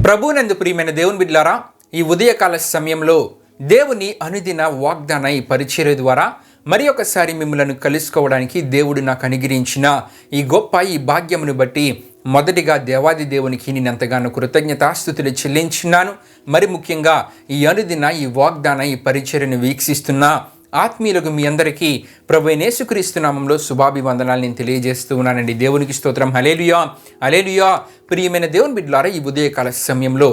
ప్రభువునందు ప్రియమైన దేవుని బిడ్డలారా, ఈ ఉదయకాల సమయంలో దేవుని అనుదిన వాగ్దాన ఈ పరిచర్య ద్వారా మరి ఒకసారి మిమ్మల్ని కలుసుకోవడానికి దేవుడు నాకు అనుగ్రహించిన ఈ గొప్ప ఈ భాగ్యమును బట్టి మొదటిగా దేవాది దేవునికి నేను ఎంతగానో కృతజ్ఞతాస్తుతులు చెల్లించున్నాను. మరి ముఖ్యంగా ఈ అనుదిన ఈ వాగ్దాన ఈ పరిచర్యను వీక్షిస్తున్న ఆత్మీయులకు మీ అందరికీ ప్రభువైన యేసుక్రీస్తు నామంలో శుభాభివందనాలు నేను తెలియజేస్తూ ఉన్నానండి. దేవునికి స్తోత్రం. హల్లెలూయా, హల్లెలూయా. ప్రియమైన దేవుని బిడ్డలారా, ఈ ఉదయకాల సమయంలో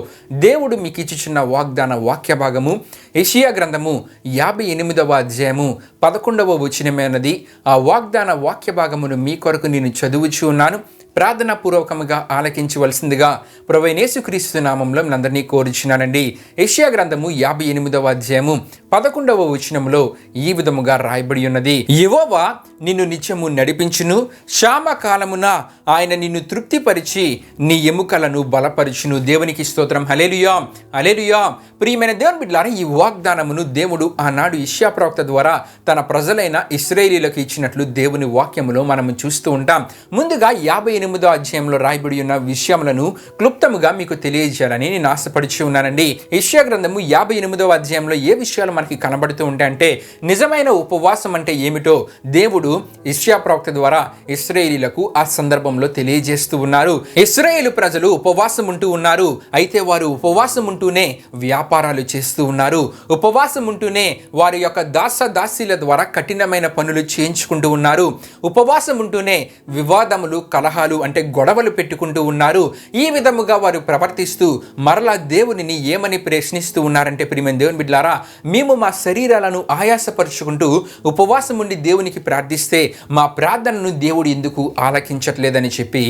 దేవుడు మీకు ఇచ్చిన వాగ్దాన వాక్య భాగము యెషయా గ్రంథము 58వ అధ్యాయము 11వ వచనమైనది. ఆ వాగ్దాన వాక్య భాగమును మీ కొరకు నేను చదువుచూ ఉన్నాను. ప్రార్థనా పూర్వకముగా ఆలకించవలసిందిగా ప్రభువైన యేసుక్రీస్తు నామంలో అందరినీ కోరుచున్నానండి. యెషయా గ్రంథము 58వ అధ్యాయము 11వ వచనములో ఈ విధముగా రాయబడి ఉన్నది. యెహోవా నిన్ను నిత్యము నడిపించును, క్షామ కాలమున ఆయన నిన్ను తృప్తిపరిచి నీ ఎముకలను బలపరుచును. దేవునికి స్తోత్రం. హల్లెలూయా, హల్లెలూయా. ప్రియమైన దేవుని బిడ్డలారా, ఈ వాగ్దానమును దేవుడు ఆనాడు యెషయా ప్రవక్త ద్వారా తన ప్రజలైన ఇశ్రాయేలీయులకు ఇచ్చినట్లు దేవుని వాక్యములో మనము చూస్తూ ఉంటాం. ముందుగా 58వ అధ్యాయంలో రాయబడి ఉన్న విషయములను క్లుప్తముగా మీకు తెలియజేయాలని నేను ఆశపడుచు ఉన్నానండి. యెషయా గ్రంథము 58వ అధ్యాయంలో ఏ విషయాలు మనకి కనబడుతూ ఉంటాయంటే, నిజమైన ఉపవాసం అంటే ఏమిటో దేవుడు యెషయా ప్రవక్త ద్వారా ఇశ్రాయేలీయులకు ఆ సందర్భంలో తెలియజేస్తూ ఉన్నారు. ఇశ్రాయేలు ప్రజలు ఉపవాసం ఉంటూ ఉన్నారు. అయితే వారు ఉపవాసం ఉంటూనే వ్యాపారాలు చేస్తూ ఉన్నారు. ఉపవాసం ఉంటూనే వారి యొక్క దాసీల ద్వారా కఠినమైన పనులు చేయించుకుంటూ ఉన్నారు. ఉపవాసం ఉంటూనే వివాదములు, కలహాలు అంటే గొడవలు పెట్టుకుంటూ ఉన్నారు. ఈ విధముగా వారు ప్రవర్తిస్తూ మరలా దేవునిని ఏమని ప్రశ్నిస్తూ ఉన్నారంటే, ప్రియమైన దేవుని బిడ్డలారా, మేము మా శరీరాలను ఆయాసపరుచుకుంటూ ఉపవాసం ఉండి దేవునికి ప్రార్థిస్తే మా ప్రార్థనను దేవుడు ఎందుకు ఆలకించట్లేదని చెప్పి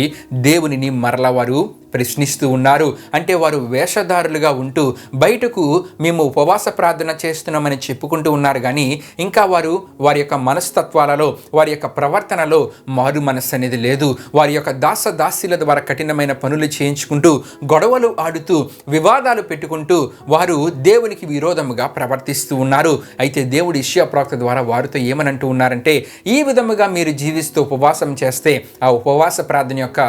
దేవునిని మరలా వారు ప్రశ్నిస్తూ ఉన్నారు. అంటే వారు వేషధారులుగా ఉంటూ బయటకు మేము ఉపవాస ప్రార్థన చేస్తున్నామని చెప్పుకుంటూ ఉన్నారు, కానీ ఇంకా వారు వారి యొక్క మనస్తత్వాలలో, వారి యొక్క ప్రవర్తనలో మారు మనస్సు అనేది లేదు. వారి యొక్క దాసీల ద్వారా కఠినమైన పనులు చేయించుకుంటూ గొడవలు ఆడుతూ వివాదాలు పెట్టుకుంటూ వారు దేవునికి విరోధముగా ప్రవర్తిస్తూ ఉన్నారు. అయితే దేవుడు యెషయా ప్రవక్త ద్వారా వారితో ఏమనంటూ ఉన్నారంటే, ఈ విధముగా మీరు జీవిస్తూ ఉపవాసం చేస్తే ఆ ఉపవాస ప్రార్థన యొక్క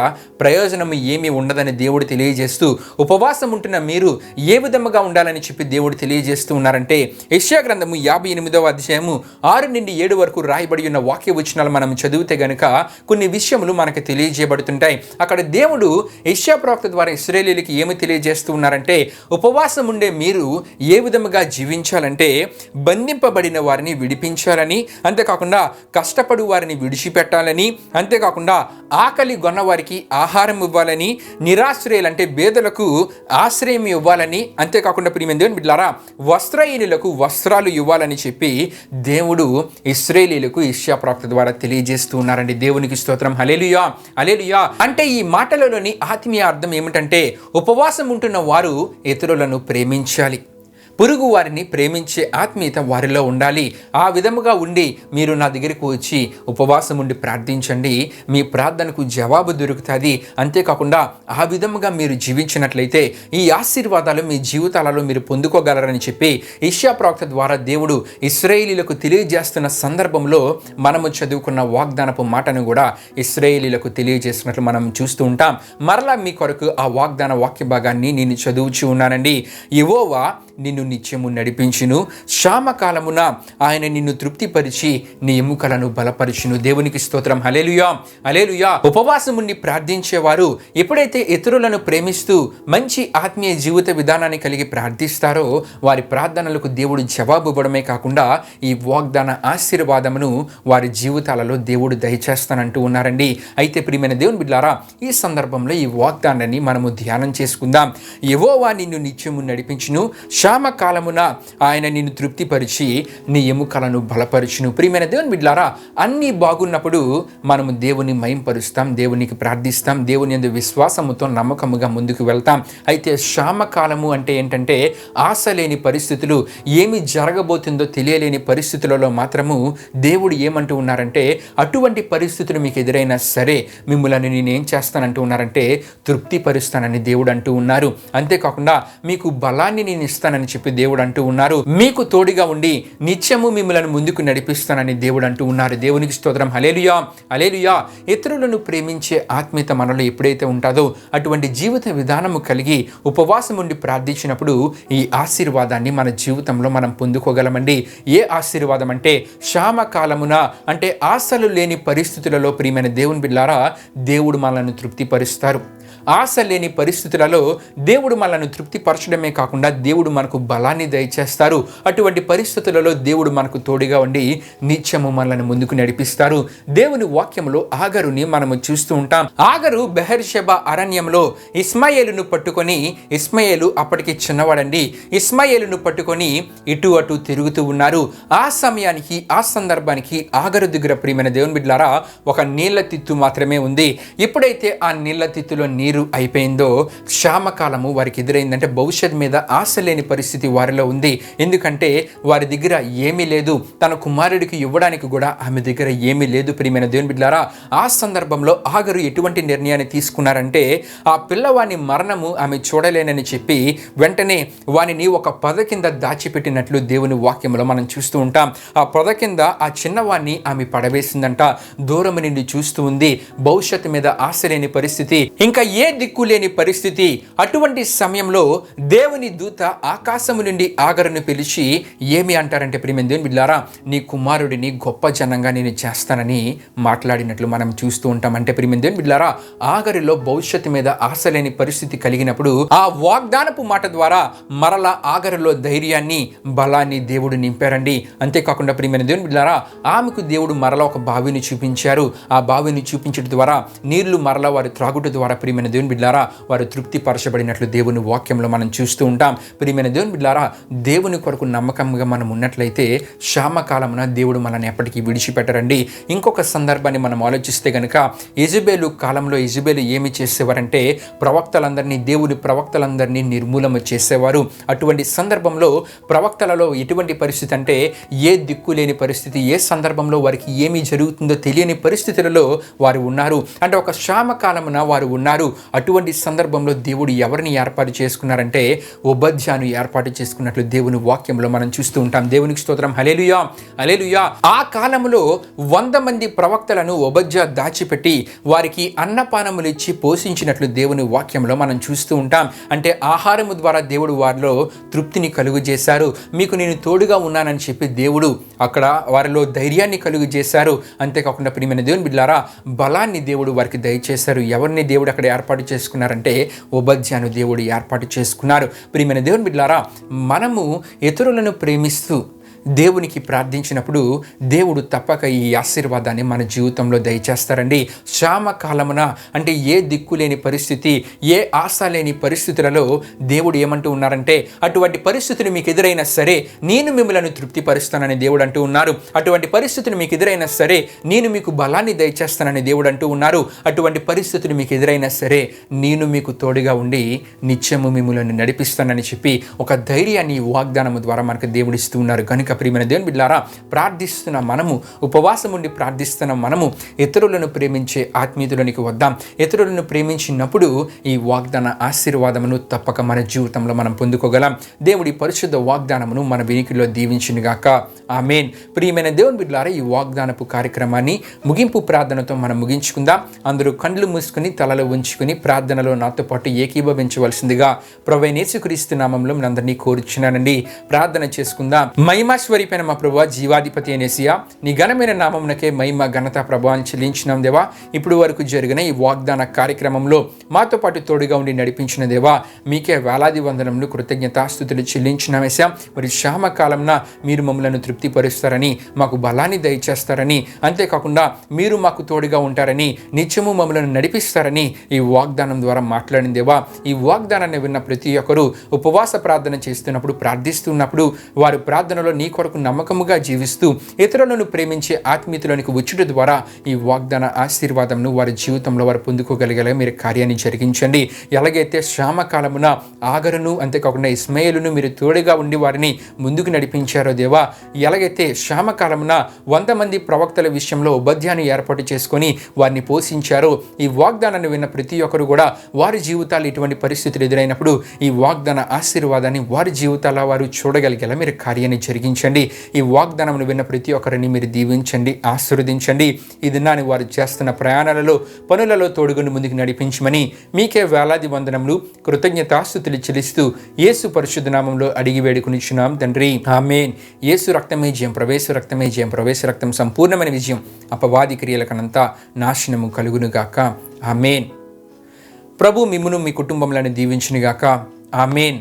ప్రయోజనం ఏమీ ఉండదని దేవుడు తెలియజేస్తూ, ఉపవాసం ఉంటున్న మీరు ఏ విధముగా ఉండాలని చెప్పి దేవుడు తెలియజేస్తూ ఉన్నారంటే, యెషయా గ్రంథము 58వ అధ్యాయము 6 నుండి 7 వరకు రాయబడి ఉన్న వాక్య వచనాలు మనం చదివితే గనుక కొన్ని విషయములు మనకు తెలియజేయబడుతుంటాయి. అక్కడ దేవుడు యెషయా ప్రవక్త ద్వారా ఇశ్రాయేలీయులకి ఏమి తెలియజేస్తూ ఉన్నారంటే, ఉపవాసం ఉండే మీరు ఏ విధముగా జీవించాలంటే, బంధింపబడిన వారిని విడిపించాలని, అంతేకాకుండా కష్టపడు వారిని విడిచిపెట్టాలని, అంతేకాకుండా ఆకలి గొన్న వారికి ఆహారం ఇవ్వాలని, నిరాశ్రయులంటే పేదలకు ఆశ్రయం ఇవ్వాలని, అంతేకాకుండా ప్రియమైన దేవుని బిడ్డలారా, వస్త్రహీనులకు వస్త్రాలు ఇవ్వాలని చెప్పి దేవుడు ఇశ్రాయేలీయులకు యెషయా ప్రవక్త ద్వారా తెలియజేస్తూ ఉన్నారండి. దేవునికి స్తోత్రం. హల్లెలూయా, హల్లెలూయా. అంటే ఈ మాటలలోని ఆత్మీయ అర్థం ఏమిటంటే, ఉపవాసం ఉంటున్న వారు ఇతరులను ప్రేమించాలి, పొరుగు వారిని ప్రేమించే ఆత్మీయత వారిలో ఉండాలి. ఆ విధముగా ఉండి మీరు నా దగ్గరికి వచ్చి ఉపవాసం ఉండి ప్రార్థించండి, మీ ప్రార్థనకు జవాబు దొరుకుతుంది. అంతేకాకుండా ఆ విధముగా మీరు జీవించినట్లయితే ఈ ఆశీర్వాదాలు మీ జీవితాలలో మీరు పొందుకోగలరని చెప్పి యెషయా ప్రవక్త ద్వారా దేవుడు ఇశ్రాయేలీయులకు తెలియజేస్తున్న సందర్భంలో మనము చదువుకున్న వాగ్దానపు మాటను కూడా ఇశ్రాయేలీయులకు తెలియజేస్తున్నట్లు మనం చూస్తూ ఉంటాం. మరలా మీ కొరకు ఆ వాగ్దాన వాక్య భాగాన్ని నేను చదువుచూ ఉన్నానండి. యెహోవా నిన్ను నిత్యము నడిపించును, క్షామకాలమున ఆయన నిన్ను తృప్తిపరిచి నీ ఎముకలను బలపరుచును. దేవునికి స్తోత్రం. హల్లెలూయా, హల్లెలూయా. ఉపవాసం ఉండి ప్రార్థించేవారు ఎప్పుడైతే ఇతరులను ప్రేమిస్తూ మంచి ఆత్మీయ జీవిత విధానాన్ని కలిగి ప్రార్థిస్తారో వారి ప్రార్థనలకు దేవుడు జవాబు ఇవ్వడమే కాకుండా ఈ వాగ్దాన ఆశీర్వాదమును వారి జీవితాలలో దేవుడు దయచేస్తానంటూ ఉన్నారండి. అయితే ప్రియమైన దేవుని బిడ్డలారా, ఈ సందర్భంలో ఈ వాగ్దానాన్ని మనము ధ్యానం చేసుకుందాం. యెహోవా నిన్ను నిత్యము నడిపించును, క్షామ కాలమున ఆయన నిన్ను తృప్తిపరిచి నీ ఎముకలను బలపరుచును. ప్రియమైన దేవుని బిడ్డలారా, అన్నీ బాగున్నప్పుడు మనము దేవుని మహింపరుస్తాం, దేవునికి ప్రార్థిస్తాం, దేవుని యందు విశ్వాసముతో నమ్మకముగా ముందుకు వెళ్తాం. అయితే క్షామకాలము అంటే ఏంటంటే, ఆశ లేని పరిస్థితులు, ఏమి జరగబోతుందో తెలియలేని పరిస్థితులలో మాత్రము దేవుడు ఏమంటూ ఉన్నారంటే, అటువంటి పరిస్థితులు మీకు ఎదురైనా సరే మిమ్మల్ని నేనేం చేస్తానంటూ ఉన్నారంటే తృప్తిపరుస్తానని దేవుడు అంటూ ఉన్నారు. అంతేకాకుండా మీకు బలాన్ని నేను ఇస్తానని నడిపిస్తానని చెప్పి దేవుడు అంటూ ఉన్నారు. మీకు తోడుగా ఉండి నిత్యము మిమ్మల్ని ముందుకు నడిపిస్తానని దేవుడు అంటూ ఉన్నారు. దేవునికి స్తోత్రం. హల్లెలూయా, హల్లెలూయా. ఇతరులను ప్రేమించే ఆత్మీయత మనలో ఎప్పుడైతే ఉంటుందో అటువంటి జీవిత విధానము కలిగి ఉపవాసం ఉండి ప్రార్థించినప్పుడు ఈ ఆశీర్వాదాన్ని మన జీవితంలో మనం పొందుకోగలమండి. ఏ ఆశీర్వాదం అంటే క్షామ కాలమున అంటే ఆశలు లేని పరిస్థితులలో ప్రియమైన దేవుని బిడ్డలారా దేవుడు మనల్ని తృప్తిపరుస్తారు. ఆశ లేని పరిస్థితులలో దేవుడు మనల్ని తృప్తిపరచడమే కాకుండా దేవుడు మనకు బలాన్ని దయచేస్తారు. అటువంటి పరిస్థితులలో దేవుడు మనకు తోడుగా ఉండి నిత్యము మనల్ని ముందుకు నడిపిస్తారు. దేవుని వాక్యంలో ఆగరుని మనము చూస్తూ ఉంటాం. ఆగరు బెహర్షెబా అరణ్యంలో ఇస్మాయేలును పట్టుకొని, ఇస్మాయేలు అప్పటికి చిన్నవాడండి, ఇస్మాయేలును పట్టుకొని ఇటు అటు తిరుగుతూ ఉన్నారు. ఆ సమయానికి ఆ సందర్భానికి ఆగరు దగ్గర ప్రియమైన దేవుని బిడ్డలారా ఒక నీళ్ల తిత్తు మాత్రమే ఉంది. ఎప్పుడైతే ఆ నీళ్ల తిత్తులో నీరు అయిపోయిందో క్షామకాలము వారికి ఎదురైందంటే భవిష్యత్ మీద ఆశ లేని పరిస్థితి వారిలో ఉంది. ఎందుకంటే వారి దగ్గర ఏమీ లేదు, తన కుమారుడికి ఇవ్వడానికి కూడా ఆమె దగ్గర ఏమీ లేదు. ప్రియమైన దేవుని బిడ్డలారా ఆ సందర్భంలో ఆగరు ఎటువంటి నిర్ణయాన్ని తీసుకున్నారంటే ఆ పిల్లవాని మరణము ఆమె చూడలేనని చెప్పి వెంటనే వానిని ఒక పొద కింద దాచిపెట్టినట్లు దేవుని వాక్యంలో మనం చూస్తూ ఉంటాం. ఆ పొద కింద ఆ చిన్నవాణ్ణి ఆమె పడవేసిందంట. దూరం నుండి చూస్తూ ఉంది. భవిష్యత్తు మీద ఆశ లేని పరిస్థితి, ఇంకా ఏ దిక్కు లేని పరిస్థితి. అటువంటి సమయంలో దేవుని దూత ఆకాశము నుండి ఆగరును పిలిచి ఏమి అంటారంటే ప్రియమైన దేవుని బిడ్డలారా నీ కుమారుడిని గొప్ప జనంగా నేను చేస్తానని మాట్లాడినట్లు మనం చూస్తూ ఉంటాం. అంటే ప్రియమైన దేవుని బిడ్డలారా ఆగరిలో భవిష్యత్తు మీద ఆశ లేని పరిస్థితి కలిగినప్పుడు ఆ వాగ్దానపు మాట ద్వారా మరలా ఆగరిలో ధైర్యాన్ని బలాన్ని దేవుడు నింపారండి. అంతేకాకుండా ప్రియమైన దేవుని బిడ్డలారా ఆమెకు దేవుడు మరలా ఒక బావిని చూపించారు. ఆ బావిని చూపించడం ద్వారా నీళ్లు మరలా వారు త్రాగుట ద్వారా ప్రియమైన దేవుని బిడ్డలారా వారు తృప్తిపరచబడినట్లు దేవుని వాక్యంలో మనం చూస్తూ ఉంటాం. ప్రియమైన దేవుని బిడ్డలారా దేవుని కొరకు నమ్మకంగా మనం ఉన్నట్లయితే క్షామకాలమున దేవుడు మనల్ని ఎప్పటికీ విడిచిపెట్టరండి. ఇంకొక సందర్భాన్ని మనం ఆలోచిస్తే గనుక యెజబెలు కాలంలో యెజబెలు ఏమి చేసేవారంటే ప్రవక్తలందరినీ దేవుని ప్రవక్తలందరినీ నిర్మూలన చేసేవారు. అటువంటి సందర్భంలో ప్రవక్తలలో ఎటువంటి పరిస్థితి అంటే ఏ దిక్కు లేని పరిస్థితి, ఏ సందర్భంలో వారికి ఏమి జరుగుతుందో తెలియని పరిస్థితులలో వారు ఉన్నారు. అంటే ఒక క్షామకాలమున వారు ఉన్నారు. అటువంటి సందర్భంలో దేవుడు ఎవరిని ఏర్పాటు చేసుకున్నారంటే ఓబద్యాను ఏర్పాటు చేసుకున్నట్లు దేవుని వాక్యంలో మనం చూస్తూ ఉంటాం. దేవునికి స్తోత్రం. హల్లెలూయా, హల్లెలూయా. ఆ కాలంలో 100 మంది ప్రవక్తలను ఓబద్యా దాచిపెట్టి వారికి అన్నపానములు ఇచ్చి పోషించినట్లు దేవుని వాక్యంలో మనం చూస్తూ ఉంటాం. అంటే ఆహారము ద్వారా దేవుడు వారిలో తృప్తిని కలుగు చేశారు. మీకు నేను తోడుగా ఉన్నానని చెప్పి దేవుడు అక్కడ వారిలో ధైర్యాన్ని కలుగు చేశారు. అంతేకాకుండా ప్రియమైన దేవుని బిడ్డలారా బలాన్ని దేవుడు వారికి దయచేశారు. ఎవరిని దేవుడు అక్కడ ఏర్పాటు చేసుకున్నారంటే ఓబద్యాను దేవుడు ఏర్పాటు చేసుకున్నారు. ప్రియమైన దేవుని బిడ్డలారా మనము ఇతరులను ప్రేమిస్తూ దేవునికి ప్రార్థించినప్పుడు దేవుడు తప్పక ఈ ఆశీర్వాదాన్ని మన జీవితంలో దయచేస్తారండి. క్షామ కాలమున అంటే ఏ దిక్కు లేని పరిస్థితి, ఏ ఆశ లేని పరిస్థితులలో దేవుడు ఏమంటూ ఉన్నారంటే అటువంటి పరిస్థితులు మీకు ఎదురైనా సరే నేను మిమ్మల్ని తృప్తిపరుస్తానని దేవుడు అంటూ ఉన్నారు. అటువంటి పరిస్థితులు మీకు ఎదురైనా సరే నేను మీకు బలాన్ని దయచేస్తానని దేవుడు అంటూ ఉన్నారు. అటువంటి పరిస్థితులు మీకు ఎదురైనా సరే నేను మీకు తోడుగా ఉండి నిత్యము మిమ్మల్ని నడిపిస్తానని చెప్పి ఒక ధైర్యాన్ని వాగ్దానము ద్వారా మనకు దేవుడు ఇస్తూ ఉన్నారు. కనుక ప్రియమైన దేవుని బిడ్డలారా ప్రార్థిస్తున్న మనము, ఉపవాసం ఉండి ప్రార్థిస్తున్న మనము ఇతరులను ప్రేమించే ఆత్మీయులనికి వద్దాం. ఇతరులను ప్రేమించినప్పుడు ఈ వాగ్దాన ఆశీర్వాదమును తప్పక మన జీవితంలో మనం పొందుకోగలం. దేవుడి పరిశుద్ధ వాగ్దానమును మన వెనుకలో దీవించునుగాక. ఆమేన్. ప్రియమైన దేవుని బిడ్డలారా ఈ వాగ్దానపు కార్యక్రమాన్ని ముగింపు ప్రార్థనతో మనం ముగించుకుందాం. అందరూ కళ్ళు మూసుకుని తలలో ఉంచుకుని ప్రార్థనలో నాతో పాటు ఏకీభవించవలసిందిగా ప్రభువైన యేసుక్రీస్తు నామములో మనందరినీ కోరుచున్నానండి. ప్రార్థన చేసుకుందాం. మహిమేశ్వరిపైన మా ప్రభువా, జీవాధిపతి అయిన యేసయ్యా, నీ ఘనమైన నామమునకే మహిమ ఘనత ప్రభావాన్ని చెల్లించినాం దేవా. ఇప్పుడు వరకు జరిగిన ఈ వాగ్దాన కార్యక్రమంలో మాతో పాటు తోడుగా ఉండి నడిపించిన దేవా మీకే వేలాది వందనములు కృతజ్ఞతాస్తుతులు చెల్లించినాం యేసయ్యా. మరి క్షామకాలంన మీరు మమ్మలను తృప్తిపరుస్తారని, మాకు బలాన్ని దయచేస్తారని, అంతేకాకుండా మీరు మాకు తోడుగా ఉంటారని, నిత్యము మమ్మలను నడిపిస్తారని ఈ వాగ్దానం ద్వారా మాట్లాడిన దేవా. ఈ వాగ్దానాన్ని విన్న ప్రతి ఒక్కరూ ఉపవాస ప్రార్థన చేస్తున్నప్పుడు, ప్రార్థిస్తున్నప్పుడు వారు ప్రార్థనలో నీ కొరకు నమ్మకముగా జీవిస్తూ ఇతరులను ప్రేమించే ఆత్మీయతలోనికి వచ్చుట ద్వారా ఈ వాగ్దాన ఆశీర్వాదంను వారి జీవితంలో వారు పొందుకోగలిగేలా మీరు కార్యాన్ని జరిగించండి. ఎలాగైతే శ్యామకాలమున ఆగరును అంతేకాకుండా ఇస్మాయేలును మీరు తోడుగా ఉండి వారిని ముందుకు నడిపించారో దేవా, ఎలాగైతే శ్యామకాలమున 100 మంది ప్రవక్తల విషయంలో ఉపాధ్యాయాన్ని ఏర్పాటు చేసుకొని వారిని పోషించారో, ఈ వాగ్దానాన్ని విన్న ప్రతి ఒక్కరు కూడా వారి జీవితాలు ఇటువంటి పరిస్థితులు ఎదురైనప్పుడు ఈ వాగ్దాన ఆశీర్వాదాన్ని వారి జీవితాల వారు చూడగలిగేలా మీరు కార్యాన్ని జరిగించండి. ఈ వాగ్దానమును విన్న ప్రతి ఒక్కరిని మీరు దీవించండి, ఆశీర్వదించండి. ఈ దినాన్ని వారు చేస్తున్న ప్రయాణాలలో పనులలో తోడుగుని ముందుకు నడిపించమని మీకే వేలాది వందనములు కృతజ్ఞతాస్తుతులు చెల్లిస్తూ యేసు పరిశుద్ధ నామంలో అడిగి వేడుకొనిచున్నాం తండ్రి, ఆమేన్. యేసు రక్తమే జయం, ప్రవేశ రక్తమే జయం, ప్రవేశ రక్తం సంపూర్ణమైన విజయం, అపవాది క్రియలకనంతా నాశనము కలుగునుగాక, ఆమేన్. ప్రభు మిమ్మును మీ కుటుంబంలోని దీవించునుగాక, ఆమేన్.